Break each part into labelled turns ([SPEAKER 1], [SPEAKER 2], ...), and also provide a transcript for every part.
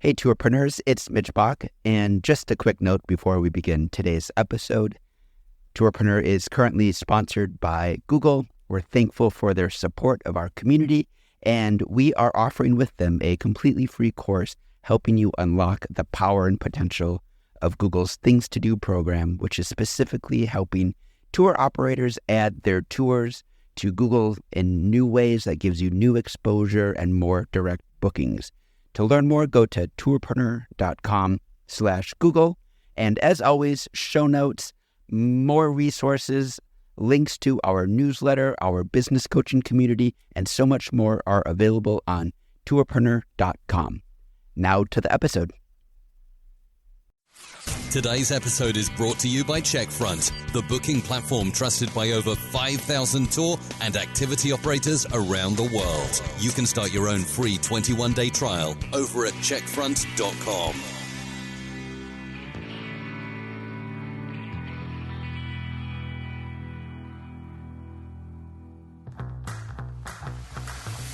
[SPEAKER 1] Hey, tourpreneurs, it's Mitch Bach, and just a quick note before we begin today's episode. Tourpreneur is currently sponsored by Google. We're thankful for their support of our community, and we are offering with them a completely free course helping you unlock the power and potential of Google's Things to Do program, which is specifically helping tour operators add their tours to Google in new ways that gives you new exposure and more direct bookings. To learn more, go to tourpreneur.com/Google. And as always, show notes, more resources, links to our newsletter, our business coaching community, and so much more are available on tourpreneur.com. Now to the episode.
[SPEAKER 2] Today's episode is brought to you by Checkfront, the booking platform trusted by over 5,000 tour and activity operators around the world. You can start your own free 21-day trial over at checkfront.com.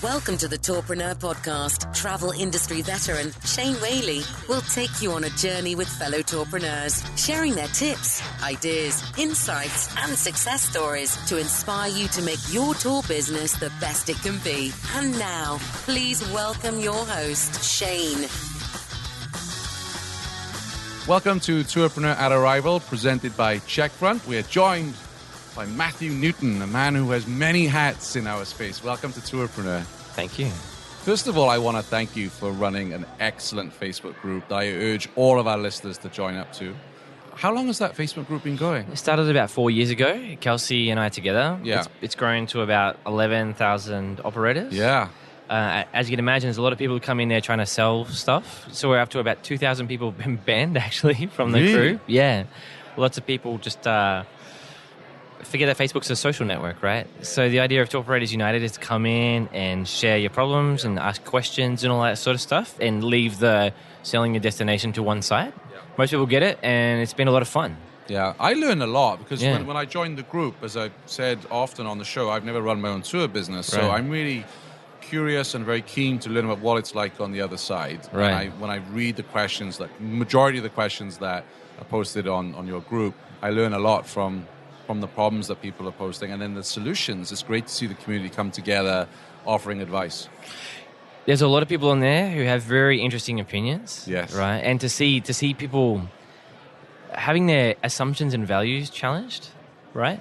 [SPEAKER 3] Welcome to the Tourpreneur Podcast. Travel industry veteran Shane Whaley will take you on a journey with fellow tourpreneurs, sharing their tips, ideas, insights, and success stories to inspire you to make your tour business the best it can be. And now, please welcome your host, Shane.
[SPEAKER 4] Welcome to Tourpreneur at Arrival, presented by Checkfront. We are joined by Matthew Newton, a man who has many hats in our space. Welcome to Tourpreneur.
[SPEAKER 5] Thank you.
[SPEAKER 4] First of all, I want to thank you for running an excellent Facebook group that I urge all of our listeners to join up to. How long has that Facebook group been going?
[SPEAKER 5] It started about 4 years ago. Kelsey and I together.
[SPEAKER 4] Yeah.
[SPEAKER 5] It's grown to about 11,000 operators.
[SPEAKER 4] Yeah.
[SPEAKER 5] As you can imagine, there's a lot of people who come in there trying to sell stuff. So we're up to about 2,000 people been banned, actually, from the group. Yeah. Lots of people just forget that Facebook's a social network, right? So the idea of Tour Operators United is to come in and share your problems and ask questions and all that sort of stuff and leave the selling your destination to one side. Yeah. Most people get it, and it's been a lot of fun.
[SPEAKER 4] Yeah, I learn a lot because when I joined the group, as I've said often on the show, I've never run my own tour business. So I'm really curious and very keen to learn about what it's like on the other side.
[SPEAKER 5] Right.
[SPEAKER 4] When I read the questions, like majority of the questions that are posted on your group, I learn a lot from the problems that people are posting, and then the solutions. It's great to see the community come together offering advice.
[SPEAKER 5] There's a lot of people in there who have very interesting opinions.
[SPEAKER 4] Yes.
[SPEAKER 5] Right? And to see people having their assumptions and values challenged, right?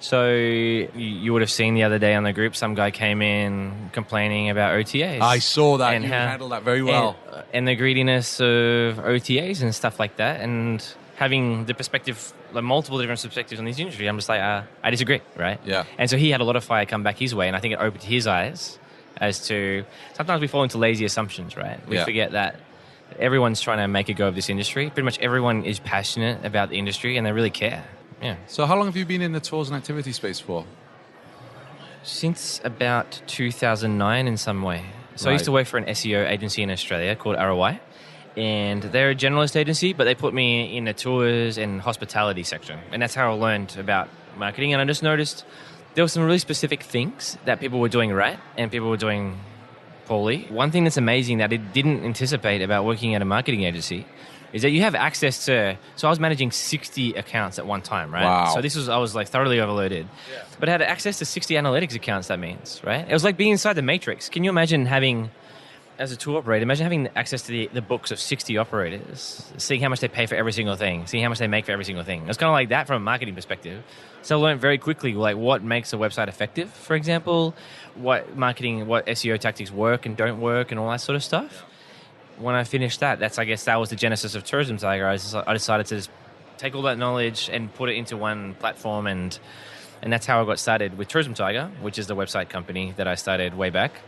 [SPEAKER 5] So you would have seen the other day on the group, some guy came in complaining about OTAs.
[SPEAKER 4] I saw that.
[SPEAKER 5] And
[SPEAKER 4] you handled that very well.
[SPEAKER 5] And the greediness of OTAs and stuff like that, and having the perspective, like multiple different perspectives on this industry, I'm just like, I disagree, right?
[SPEAKER 4] Yeah.
[SPEAKER 5] And so he had a lot of fire come back his way, and I think it opened his eyes as to, sometimes we fall into lazy assumptions, right? We forget that everyone's trying to make a go of this industry. Pretty much everyone is passionate about the industry, and they really care. Yeah.
[SPEAKER 4] So how long have you been in the tours and activity space for?
[SPEAKER 5] Since about 2009 in some way. So I used to work for an SEO agency in Australia called ROI. And they're a generalist agency, but they put me in the tours and hospitality section. And that's how I learned about marketing. And I just noticed there were some really specific things that people were doing right and people were doing poorly. One thing that's amazing that I didn't anticipate about working at a marketing agency is that you have access to... So I was managing 60 accounts at one time, right?
[SPEAKER 4] Wow.
[SPEAKER 5] So I was like thoroughly overloaded. Yeah. But I had access to 60 analytics accounts, that means, right? It was like being inside the Matrix. Can you imagine having... As a tour operator, imagine having access to the books of 60 operators, seeing how much they pay for every single thing, seeing how much they make for every single thing. It's kind of like that from a marketing perspective. So I learned very quickly like what makes a website effective, for example, what SEO tactics work and don't work and all that sort of stuff. When I finished that was the genesis of TourismTiger. I decided to just take all that knowledge and put it into one platform, and that's how I got started with TourismTiger, which is the website company that I started way back.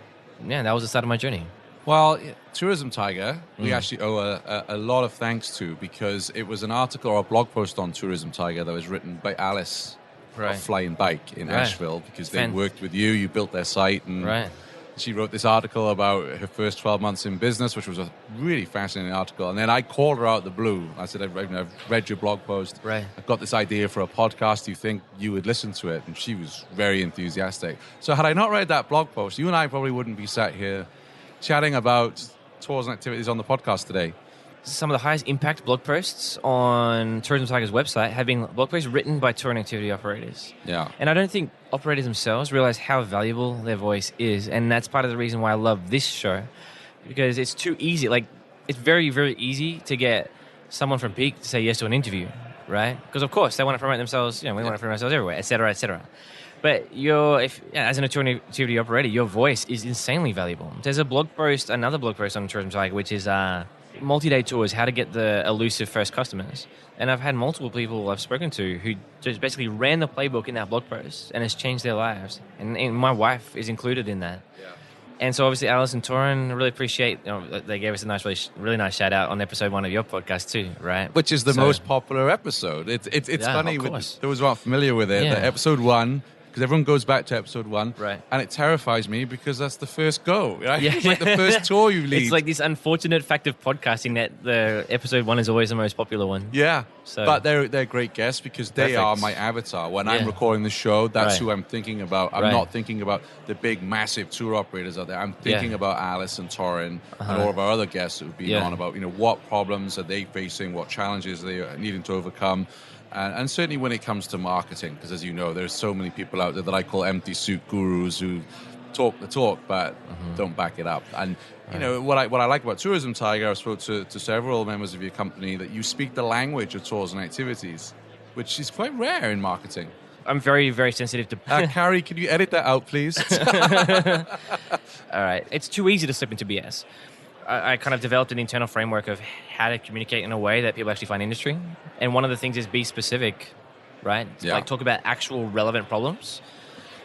[SPEAKER 5] Yeah, that was the start of my journey.
[SPEAKER 4] Well, TourismTiger, we actually owe a lot of thanks to, because it was an article or a blog post on TourismTiger that was written by Alice of Flying Bike in Asheville, because they worked with you, you built their site, and she wrote this article about her first 12 months in business, which was a really fascinating article. And then I called her out of the blue. I said, I've read your blog post.
[SPEAKER 5] Right.
[SPEAKER 4] I've got this idea for a podcast. Do you think you would listen to it? And she was very enthusiastic. So had I not read that blog post, you and I probably wouldn't be sat here chatting about tours and activities on the podcast today?
[SPEAKER 5] Some of the highest impact blog posts on TourismTiger's website have been blog posts written by tour and activity operators.
[SPEAKER 4] Yeah.
[SPEAKER 5] And I don't think operators themselves realize how valuable their voice is. And that's part of the reason why I love this show, because it's too easy. Like, it's very, very easy to get someone from Peak to say yes to an interview, right? Because, of course, they want to promote themselves. We want to promote ourselves everywhere, et cetera, et cetera. But as an tour and activity operator, your voice is insanely valuable. There's another blog post on TourismTiger, which is multi-day tours, how to get the elusive first customers. And I've had multiple people I've spoken to who just basically ran the playbook in that blog post and it's changed their lives. And my wife is included in that. Yeah. And so obviously Alice and Torin, I really appreciate, they gave us a really nice shout out on episode 1 of your podcast too, right?
[SPEAKER 4] Which is the most popular episode. It's funny, those who aren't familiar with it, that episode 1, because everyone goes back to episode 1,
[SPEAKER 5] right?
[SPEAKER 4] And it terrifies me because that's the first go. Right? Yeah. It's like the first tour you lead.
[SPEAKER 5] It's like this unfortunate fact of podcasting that the episode 1 is always the most popular one.
[SPEAKER 4] Yeah, but they're great guests because they are my avatar. When I'm recording the show, that's who I'm thinking about. I'm not thinking about the big, massive tour operators out there. I'm thinking about Alice and Torin and all of our other guests that have been on about what problems are they facing, what challenges they are needing to overcome. And certainly when it comes to marketing, because as you know, there's so many people out there that I call empty suit gurus who talk the talk but don't back it up. And what I like about TourismTiger, I've spoken to several members of your company, that you speak the language of tours and activities, which is quite rare in marketing.
[SPEAKER 5] I'm very, very sensitive to...
[SPEAKER 4] Carrie, can you edit that out, please?
[SPEAKER 5] All right. It's too easy to slip into BS. I kind of developed an internal framework of how to communicate in a way that people actually find industry. And one of the things is be specific, right?
[SPEAKER 4] Yeah.
[SPEAKER 5] Like talk about actual relevant problems.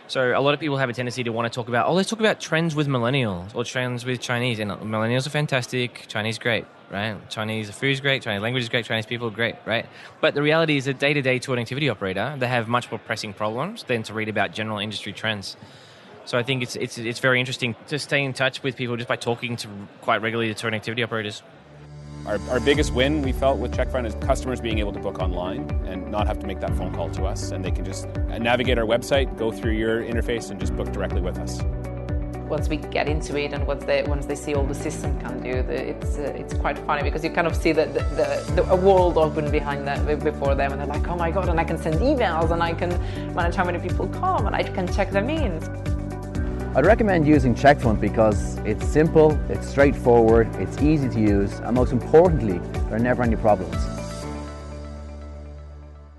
[SPEAKER 5] So a lot of people have a tendency to want to talk about, let's talk about trends with millennials or trends with Chinese. And millennials are fantastic, Chinese great, right? Chinese food is great, Chinese language is great, Chinese people are great, right? But the reality is a day-to-day tour and activity operator, they have much more pressing problems than to read about general industry trends. So I think it's very interesting to stay in touch with people just by talking to quite regularly to tour and activity operators.
[SPEAKER 6] Our biggest win we felt with Checkfront is customers being able to book online and not have to make that phone call to us, and they can just navigate our website, go through your interface, and just book directly with us.
[SPEAKER 7] Once we get into it and once they see all the system can do, it's quite funny because you kind of see a world open behind that before them, and they're like, oh my god, and I can send emails and I can manage how many people come and I can check their means.
[SPEAKER 8] I'd recommend using Checkfront because it's simple, it's straightforward, it's easy to use, and most importantly, there are never any problems.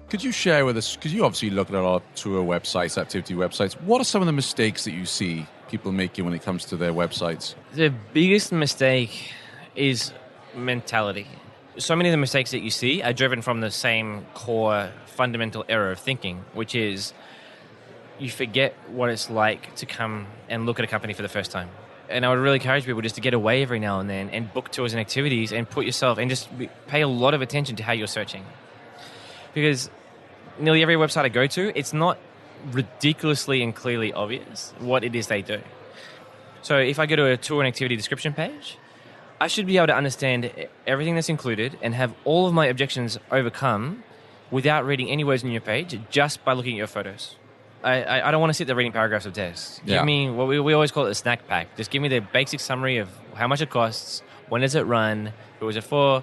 [SPEAKER 4] Could you share with us, because you obviously look at a lot of tour websites, activity websites, what are some of the mistakes that you see people making when it comes to their websites?
[SPEAKER 5] The biggest mistake is mentality. So many of the mistakes that you see are driven from the same core fundamental error of thinking, which is you forget what it's like to come and look at a company for the first time. And I would really encourage people just to get away every now and then and book tours and activities and put yourself and just pay a lot of attention to how you're searching. Because nearly every website I go to, it's not ridiculously and clearly obvious what it is they do. So if I go to a tour and activity description page, I should be able to understand everything that's included and have all of my objections overcome without reading any words on your page, just by looking at your photos. I don't want to sit there reading paragraphs of text. Give me what we always call it a snack pack. Just give me the basic summary of how much it costs, when does it run, who is it for,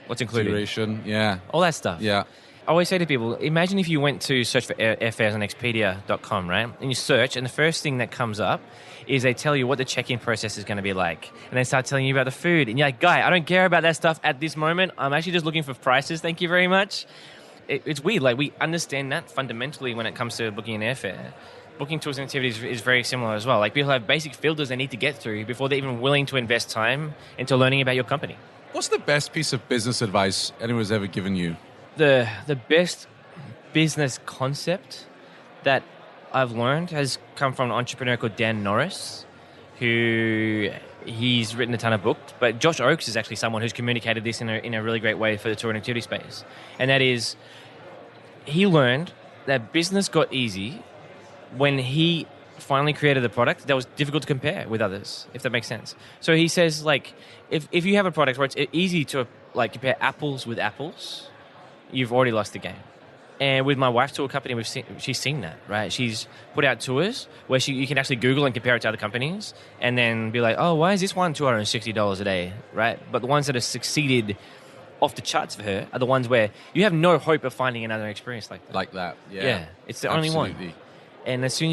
[SPEAKER 5] what's included.
[SPEAKER 4] Duration,
[SPEAKER 5] all that stuff.
[SPEAKER 4] Yeah.
[SPEAKER 5] I always say to people, imagine if you went to search for airfares on Expedia.com, right? And you search, and the first thing that comes up is they tell you what the check-in process is going to be like. And they start telling you about the food. And you're like, guy, I don't care about that stuff at this moment. I'm actually just looking for prices. Thank you very much. It's weird. Like, we understand that fundamentally when it comes to booking an airfare. Booking tours and activities is very similar as well. Like, people have basic filters they need to get through before they're even willing to invest time into learning about your company.
[SPEAKER 4] What's the best piece of business advice anyone's ever given you?
[SPEAKER 5] The best business concept that I've learned has come from an entrepreneur called Dan Norris, who he's written a ton of books. But Josh Oakes is actually someone who's communicated this in a really great way for the tour and activity space. And that is, he learned that business got easy when he finally created a product that was difficult to compare with others, if that makes sense. So he says, like, if you have a product where it's easy to, like, compare apples with apples, you've already lost the game. And with my wife's tour company, she's seen that, right? She's put out tours where you can actually Google and compare it to other companies and then be like, oh, why is this one $260 a day, right? But the ones that have succeeded off the charts for her are the ones where you have no hope of finding another experience like that.
[SPEAKER 4] Like that, yeah.
[SPEAKER 5] Yeah, it's the
[SPEAKER 4] Absolutely.
[SPEAKER 5] only one. And as soon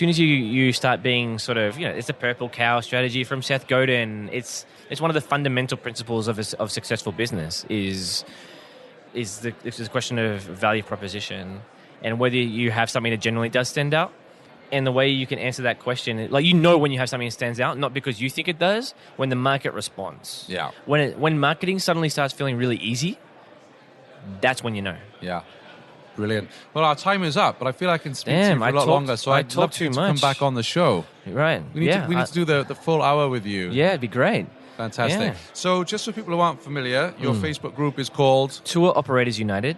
[SPEAKER 5] as you start being sort of, it's the purple cow strategy from Seth Godin. It's one of the fundamental principles of successful business is the question of value proposition and whether you have something that generally does stand out. And the way you can answer that question, like when you have something that stands out, not because you think it does, when the market responds.
[SPEAKER 4] Yeah.
[SPEAKER 5] When marketing suddenly starts feeling really easy, that's when you know.
[SPEAKER 4] Yeah. Brilliant. Well, our time is up, but I feel I can speak to you for a lot longer, so I'd love to come back on the show.
[SPEAKER 5] Right.
[SPEAKER 4] We need to do the full hour with you.
[SPEAKER 5] Yeah, it'd be great.
[SPEAKER 4] Fantastic.
[SPEAKER 5] Yeah.
[SPEAKER 4] So just for people who aren't familiar, your Facebook group is called
[SPEAKER 5] Tour Operators United.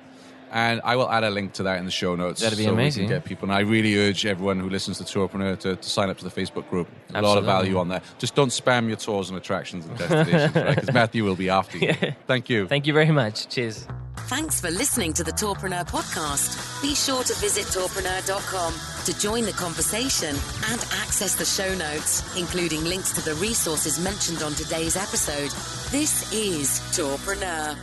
[SPEAKER 4] And I will add a link to that in the show notes.
[SPEAKER 5] That'd be amazing.
[SPEAKER 4] We can get people. And I really urge everyone who listens to Tourpreneur to sign up to the Facebook group. A
[SPEAKER 5] Absolutely.
[SPEAKER 4] lot of value on there. Just don't spam your tours and attractions and destinations, right? Because Matthew will be after you. Yeah. Thank you.
[SPEAKER 5] Thank you very much. Cheers.
[SPEAKER 3] Thanks for listening to the Tourpreneur podcast. Be sure to visit tourpreneur.com to join the conversation and access the show notes, including links to the resources mentioned on today's episode. This is Tourpreneur.